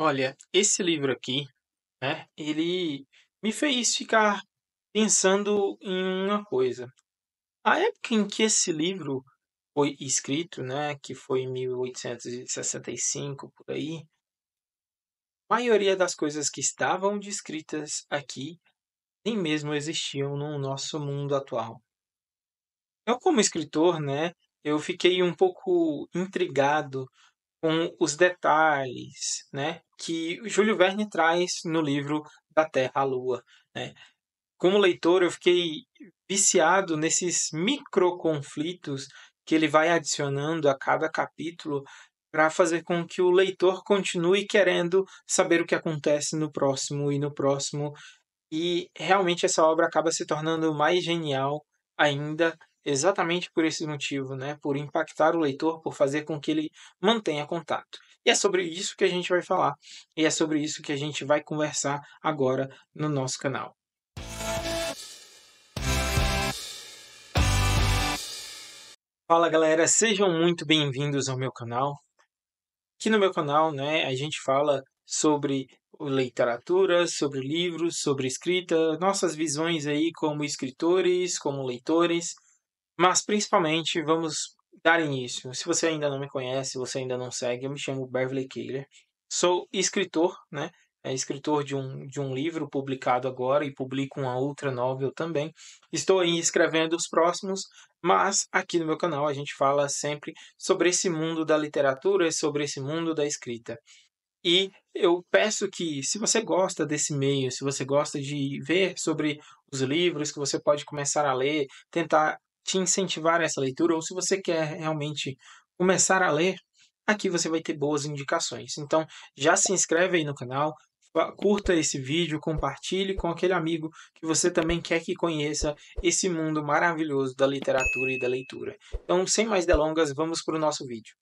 Olha, esse livro aqui, né, ele me fez ficar pensando em uma coisa. A época em que esse livro foi escrito, né, que foi em 1865 por aí, a maioria das coisas que estavam descritas aqui nem mesmo existiam no nosso mundo atual. Eu, como escritor, né, eu fiquei um pouco intrigado com os detalhes, né, que o Júlio Verne traz no livro Da Terra à Lua, né. Como leitor, eu fiquei viciado nesses microconflitos que ele vai adicionando a cada capítulo para fazer com que o leitor continue querendo saber o que acontece no próximo e no próximo. E realmente essa obra acaba se tornando mais genial ainda, exatamente por esse motivo, né? Por impactar o leitor, por fazer com que ele mantenha contato. E é sobre isso que a gente vai falar, e é sobre isso que a gente vai conversar agora no nosso canal. Fala galera, sejam muito bem-vindos ao meu canal. Aqui no meu canal, né, a gente fala sobre literatura, sobre livros, sobre escrita, nossas visões aí como escritores, como leitores, mas principalmente vamos dar início. Se você ainda não me conhece, se você ainda não segue, eu me chamo Beverly Keiler. Sou escritor, né? Escritor de um livro publicado agora e publico uma outra novel também. Estou aí escrevendo os próximos, mas aqui no meu canal a gente fala sempre sobre esse mundo da literatura, sobre esse mundo da escrita. E eu peço que, se você gosta desse meio, se você gosta de ver sobre os livros que você pode começar a ler, tentar te incentivar a essa leitura, ou se você quer realmente começar a ler, aqui você vai ter boas indicações. Então, já se inscreve aí no canal, curta esse vídeo, compartilhe com aquele amigo que você também quer que conheça esse mundo maravilhoso da literatura e da leitura. Então, sem mais delongas, vamos para o nosso vídeo.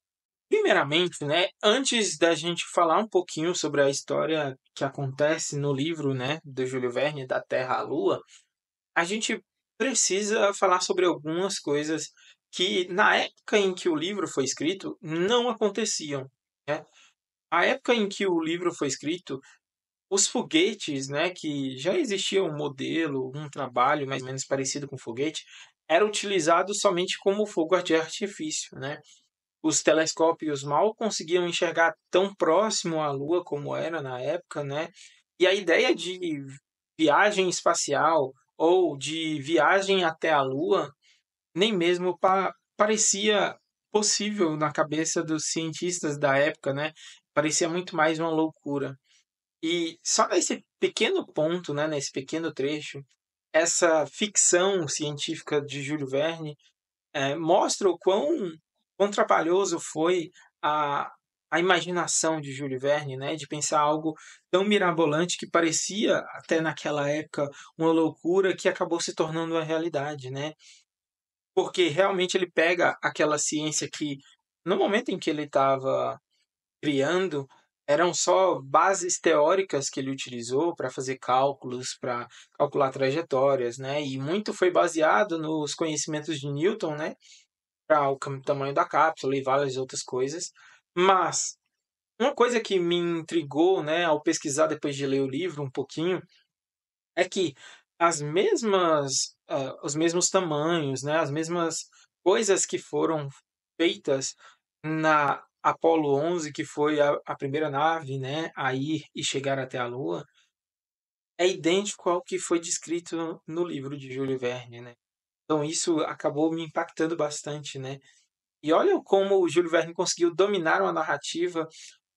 Primeiramente, né, antes da gente falar um pouquinho sobre a história que acontece no livro, né, do Júlio Verne, Da Terra à Lua, a gente precisa falar sobre algumas coisas que, na época em que o livro foi escrito, não aconteciam, né? A época em que o livro foi escrito, os foguetes, né, que já existia um modelo, um trabalho mais ou menos parecido com foguete, era utilizado somente como fogo de artifício, né? Os telescópios mal conseguiam enxergar tão próximo à Lua como era na época, né? E a ideia de viagem espacial ou de viagem até a Lua nem mesmo parecia possível na cabeça dos cientistas da época, né? Parecia muito mais uma loucura. E só nesse pequeno ponto, né, nesse pequeno trecho, essa ficção científica de Júlio Verne mostra o quão trabalhoso foi a, a imaginação de Júlio Verne, né, de pensar algo tão mirabolante que parecia até naquela época uma loucura que acabou se tornando uma realidade, né? Porque realmente ele pega aquela ciência que no momento em que ele estava criando eram só bases teóricas que ele utilizou para fazer cálculos, para calcular trajetórias, né? E muito foi baseado nos conhecimentos de Newton, né? Para o tamanho da cápsula e várias outras coisas. Mas uma coisa que me intrigou, né, ao pesquisar depois de ler o livro um pouquinho, é que os mesmos tamanhos, né, as mesmas coisas que foram feitas na Apollo 11, que foi a primeira nave, né, a ir e chegar até a Lua, é idêntico ao que foi descrito no livro de Júlio Verne, né? Então isso acabou me impactando bastante, né? E olha como o Júlio Verne conseguiu dominar uma narrativa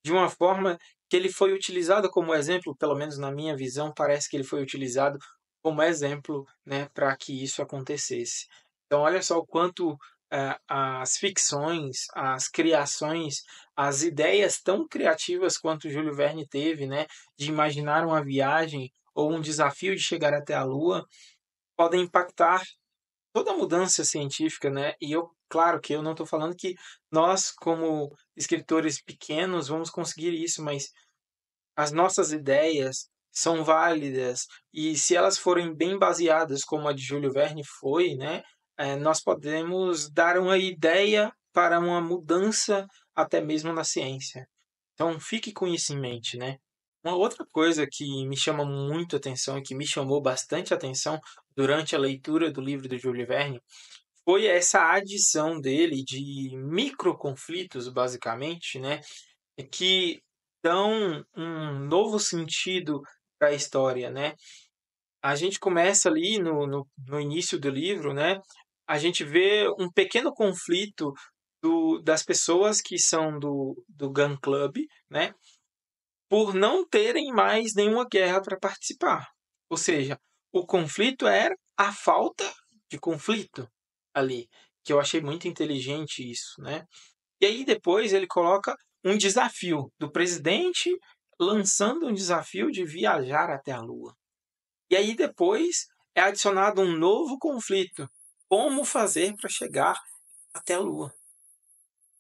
de uma forma que ele foi utilizado como exemplo, pelo menos na minha visão, parece que ele foi utilizado como exemplo, né, para que isso acontecesse. Então, olha só o quanto as ficções, as criações, as ideias tão criativas quanto o Júlio Verne teve, né, de imaginar uma viagem ou um desafio de chegar até a Lua, podem impactar toda mudança científica, né? E eu, claro que eu não estou falando que nós, como escritores pequenos, vamos conseguir isso, mas as nossas ideias são válidas e se elas forem bem baseadas, como a de Júlio Verne foi, né? Nós podemos dar uma ideia para uma mudança até mesmo na ciência. Então fique com isso em mente, né. Uma outra coisa que me chama muito atenção e que me chamou bastante atenção durante a leitura do livro do Júlio Verne, foi essa adição dele de microconflitos, basicamente, né, que dão um novo sentido para a história, né. A gente começa ali no início do livro, né, a gente vê um pequeno conflito das pessoas que são do Gun Club, né, por não terem mais nenhuma guerra para participar. Ou seja, o conflito era a falta de conflito ali, que eu achei muito inteligente isso, né. E aí depois ele coloca um desafio do presidente lançando um desafio de viajar até a Lua. E aí depois é adicionado um novo conflito: como fazer para chegar até a Lua.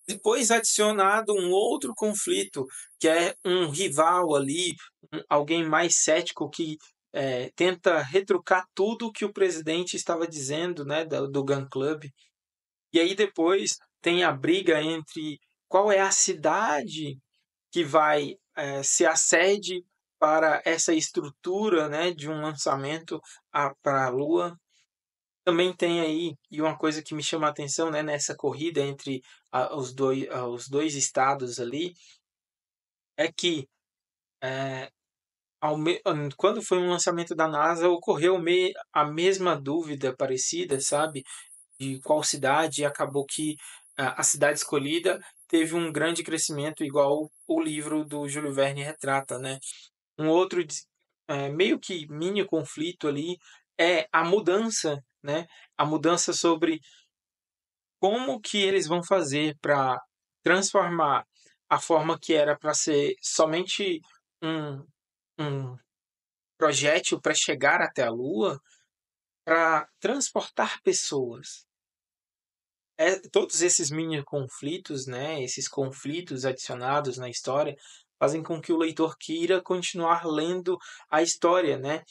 Depois adicionado um outro conflito, que é um rival ali, alguém mais cético que, tenta retrucar tudo que o presidente estava dizendo, né, do Gun Club. E aí depois tem a briga entre qual é a cidade que vai, ser a sede para essa estrutura, né, de um lançamento para a Lua. Também tem aí, e uma coisa que me chama a atenção, né, nessa corrida entre os 2 estados ali, é que, eh, quando foi um lançamento da NASA, ocorreu a mesma dúvida parecida, sabe, de qual cidade, e acabou que a cidade escolhida teve um grande crescimento igual o livro do Júlio Verne retrata, né. Um outro meio que mini conflito ali é a mudança, né, a mudança sobre como que eles vão fazer para transformar a forma que era para ser somente um um projétil para chegar até a Lua, para transportar pessoas. Todos esses mini conflitos, né, esses conflitos adicionados na história, fazem com que o leitor queira continuar lendo a história, né.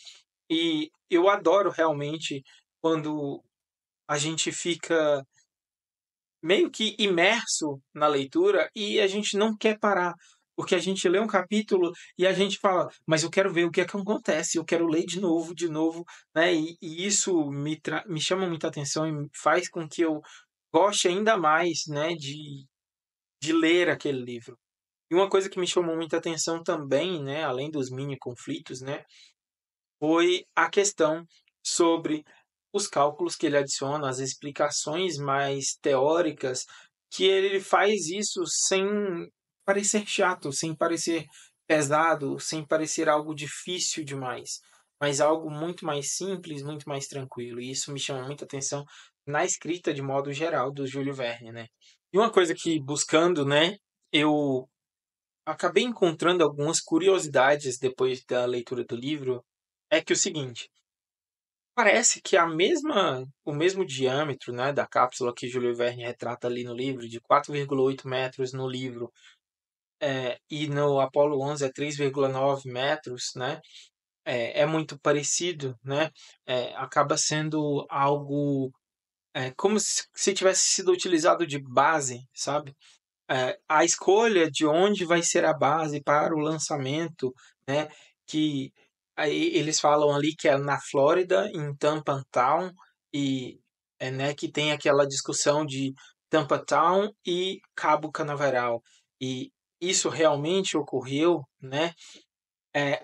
E eu adoro realmente quando a gente fica meio que imerso na leitura e a gente não quer parar, porque a gente lê um capítulo e a gente fala: "Mas eu quero ver o que é que acontece, eu quero ler de novo", né, e isso me chama muita atenção e faz com que eu goste ainda mais, né, de ler aquele livro. E uma coisa que me chamou muita atenção também, né, além dos mini conflitos, né, foi a questão sobre os cálculos que ele adiciona, as explicações mais teóricas, que ele faz isso sem parecer chato, sem parecer pesado, sem parecer algo difícil demais, mas algo muito mais simples, muito mais tranquilo. E isso me chama muita atenção na escrita de modo geral do Júlio Verne, né. E uma coisa que buscando, né, eu acabei encontrando algumas curiosidades depois da leitura do livro, é que o seguinte, parece que o mesmo diâmetro, né, da cápsula que Júlio Verne retrata ali no livro, de 4,8 metros no livro, e no Apollo 11 é 3,9 metros, né, é muito parecido, né, acaba sendo algo, como se tivesse sido utilizado de base, sabe. A escolha de onde vai ser a base para o lançamento, né, que aí eles falam ali que é na Flórida, em Tampa Town, e, né, que tem aquela discussão de Tampa Town e Cabo Canaveral. E isso realmente ocorreu, né.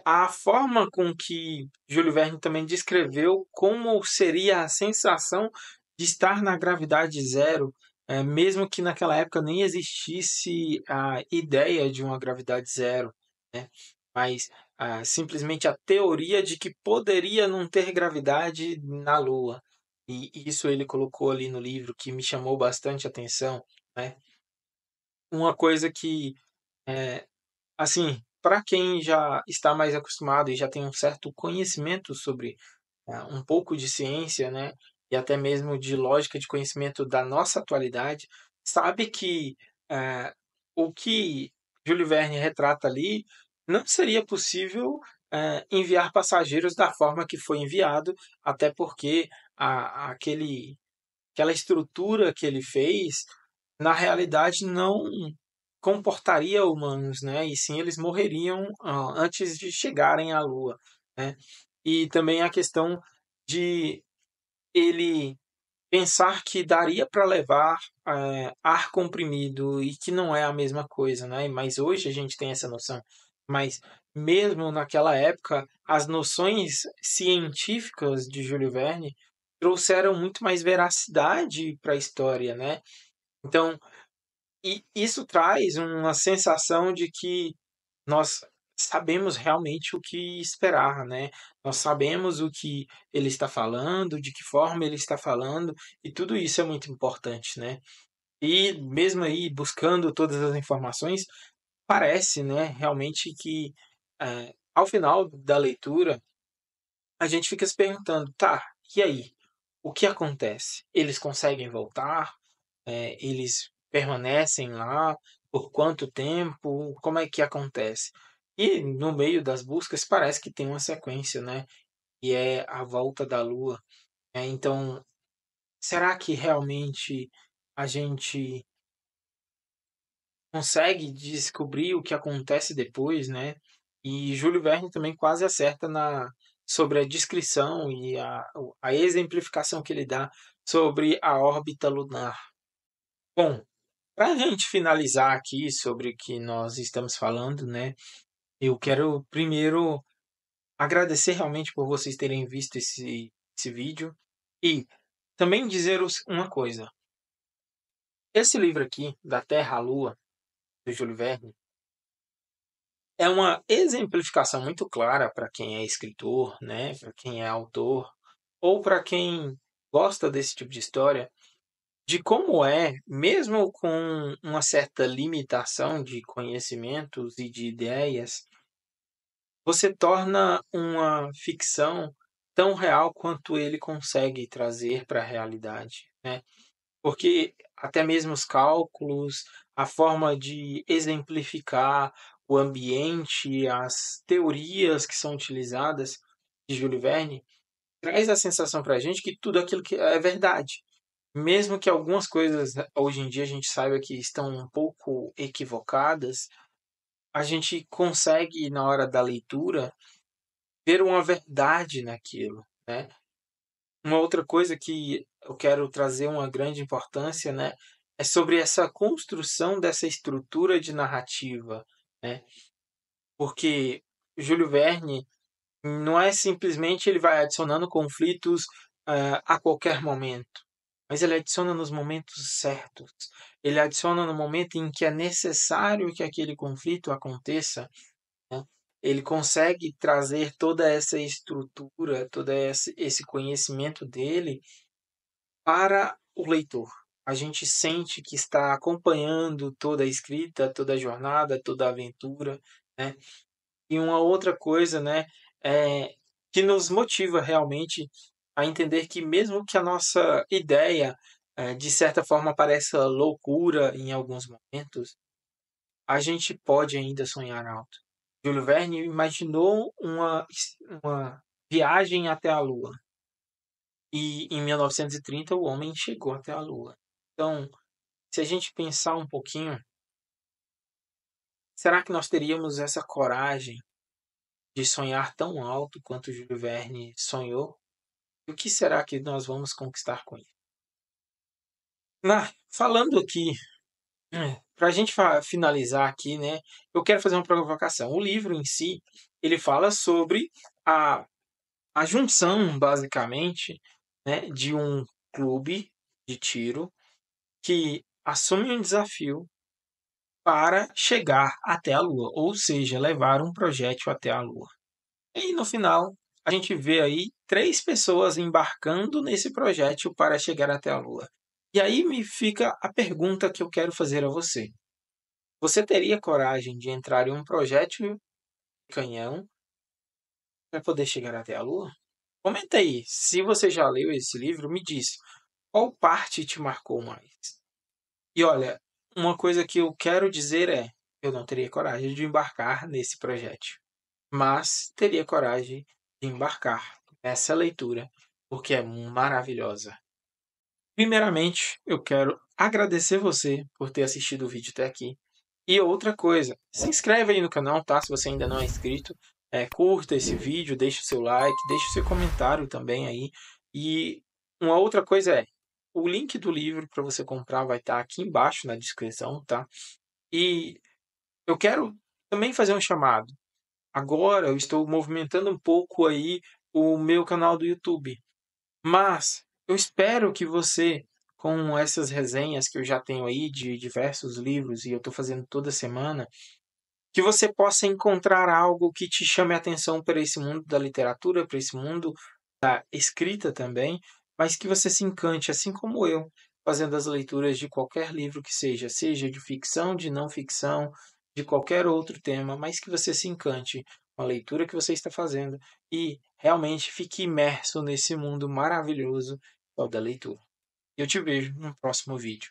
A forma com que Júlio Verne também descreveu como seria a sensação de estar na gravidade zero, mesmo que naquela época nem existisse a ideia de uma gravidade zero, né, mas, simplesmente a teoria de que poderia não ter gravidade na Lua. E isso ele colocou ali no livro que me chamou bastante atenção, né. Uma coisa que, eh assim, para quem já está mais acostumado e já tem um certo conhecimento sobre, um pouco de ciência, né, e até mesmo de lógica de conhecimento da nossa atualidade, sabe que, eh, o que Júlio Verne retrata ali, não seria possível, enviar passageiros da forma que foi enviado, até porque aquela estrutura que ele fez, na realidade comportaria humanos, né? E sim eles morreriam antes de chegarem à Lua, né? E também a questão de ele pensar que daria para levar ar comprimido e que não é a mesma coisa, né? Mas hoje a gente tem essa noção. Mas mesmo naquela época, as noções científicas de Júlio Verne trouxeram muito mais veracidade para a história, né? Então, e isso traz uma sensação de que nós sabemos realmente o que esperar, né? Nós sabemos o que ele está falando, de que forma ele está falando, e tudo isso é muito importante, né? E mesmo aí buscando todas as informações, parece, né, realmente que ao final da leitura a gente fica se perguntando, tá, e aí? O que acontece? Eles conseguem voltar? Eles permanecem lá por quanto tempo? Como é que acontece? E no meio das buscas parece que tem uma sequência, né? E é a volta da Lua. Então, será que realmente a gente consegue descobrir o que acontece depois, né? E Júlio Verne também quase acerta sobre a descrição e a exemplificação que ele dá sobre a órbita lunar. Bom, para a gente finalizar aqui sobre o que nós estamos falando, né? Eu quero primeiro agradecer realmente por vocês terem visto esse vídeo e também dizer uma coisa. Esse livro aqui, Da Terra à Lua, do Júlio Verne, é uma exemplificação muito clara para quem é escritor, né? Para quem é autor, ou para quem gosta desse tipo de história, de como é, mesmo com uma certa limitação de conhecimentos e de ideias, você torna uma ficção tão real quanto ele consegue trazer para a realidade, né? Porque até mesmo os cálculos, a forma de exemplificar o ambiente, as teorias que são utilizadas de Júlio Verne, traz a sensação para a gente que tudo aquilo que é verdade. Mesmo que algumas coisas hoje em dia a gente saiba que estão um pouco equivocadas, a gente consegue, na hora da leitura, ver uma verdade naquilo, né? Uma outra coisa que eu quero trazer uma grande importância, né, é sobre essa construção dessa estrutura de narrativa, né? Porque Júlio Verne não é simplesmente ele vai adicionando conflitos a qualquer momento, mas ele adiciona nos momentos certos. Ele adiciona no momento em que é necessário que aquele conflito aconteça, né? Ele consegue trazer toda essa estrutura, todo esse conhecimento dele para o leitor. A gente sente que está acompanhando toda a escrita, toda a jornada, toda a aventura, né? E uma outra coisa, né, é que nos motiva realmente a entender que mesmo que a nossa ideia, de certa forma pareça loucura em alguns momentos, a gente pode ainda sonhar alto. Júlio Verne imaginou uma viagem até a Lua. E em 1930 o homem chegou até a Lua. Então, se a gente pensar um pouquinho, será que nós teríamos essa coragem de sonhar tão alto quanto Júlio Verne sonhou? E o que será que nós vamos conquistar com isso? Falando aqui, para a gente finalizar aqui, né, eu quero fazer uma provocação. O livro em si, ele fala sobre a, a junção, basicamente, né, de um clube de tiro que assume um desafio para chegar até a Lua, ou seja, levar um projétil até a Lua. E no final, a gente vê aí 3 pessoas embarcando nesse projétil para chegar até a Lua. E aí me fica a pergunta que eu quero fazer a você. Você teria coragem de entrar em um projétil de canhão para poder chegar até a Lua? Comenta aí, se você já leu esse livro, me diz, qual parte te marcou mais? E olha, uma coisa que eu quero dizer é, eu não teria coragem de embarcar nesse projétil, mas teria coragem de embarcar nessa leitura, porque é maravilhosa. Primeiramente, eu quero agradecer você por ter assistido o vídeo até aqui E outra coisa, se inscreve aí no canal, tá? Se você ainda não é inscrito, curta esse vídeo, deixa o seu like, deixa o seu comentário também aí. E uma outra coisa o link do livro para você comprar vai estar aqui embaixo na descrição, tá? E eu quero também fazer um chamado. Agora eu estou movimentando um pouco aí o meu canal do YouTube, mas eu espero que você, com essas resenhas que eu já tenho aí de diversos livros e eu estou fazendo toda semana, que você possa encontrar algo que te chame a atenção para esse mundo da literatura, para esse mundo da escrita também, mas que você se encante, assim como eu, fazendo as leituras de qualquer livro que seja, seja de ficção, de não ficção, de qualquer outro tema, mas que você se encante com a leitura que você está fazendo e realmente fique imerso nesse mundo maravilhoso que é o da leitura. Eu te vejo no próximo vídeo.